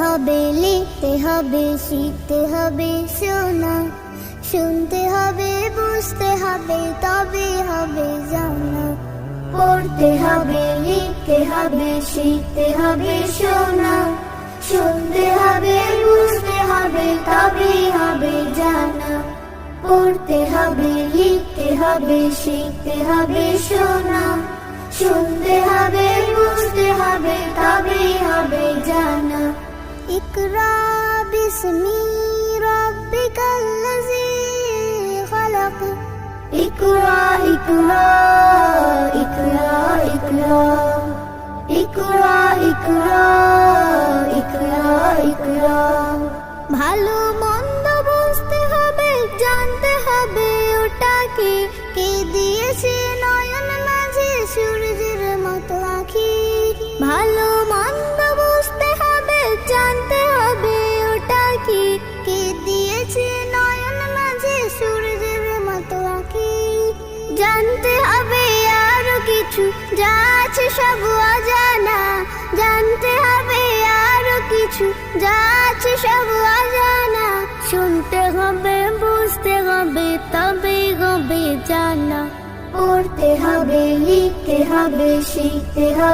হবে, লিখতে হবে, শিখতে হবে শোনা, শুনতে হবে, বুঝতে হবে, তবে হবে জানা। পড়তে হবে, লিখতে হবে, শিখতে হবে শোনা, শুনতে হবে, বুঝতে হবে, তবে হবে জানা। পড়তে হবে, লিখতে হবে, শিখতে হবে শোনা, শুনতে হবে, বুঝতে হবে, তবে হবে জানা। ইকরা বিসমি রাব্বিকাল্লাযী খালাক। ইকরা ইকরা ইকরা ইকরা ইকরা ইকরা ইকরা ইকরা। ভালো মন্দ বুঝতে হবে, জানতে হবে ওটা কি, কে দিয়েছে নয়ন মাঝে সূর্যের মতো আঁখি। ভালো মন্দ বুঝতে হবে, জানতে হবে ওটা কি, কে দিয়েছে নয়ন মাঝে সূর্যের মতো আঁখি। জানতে হবে আরো কিছু, যা আছে সব অজানা, জানতে হবে আরো কিছু, যা আছে সব অজানা। শুনতে হবে, বুঝতে হবে, তবেই হবে জানা। পড়তে হবে, লিখতে হবে, শিখতে হবে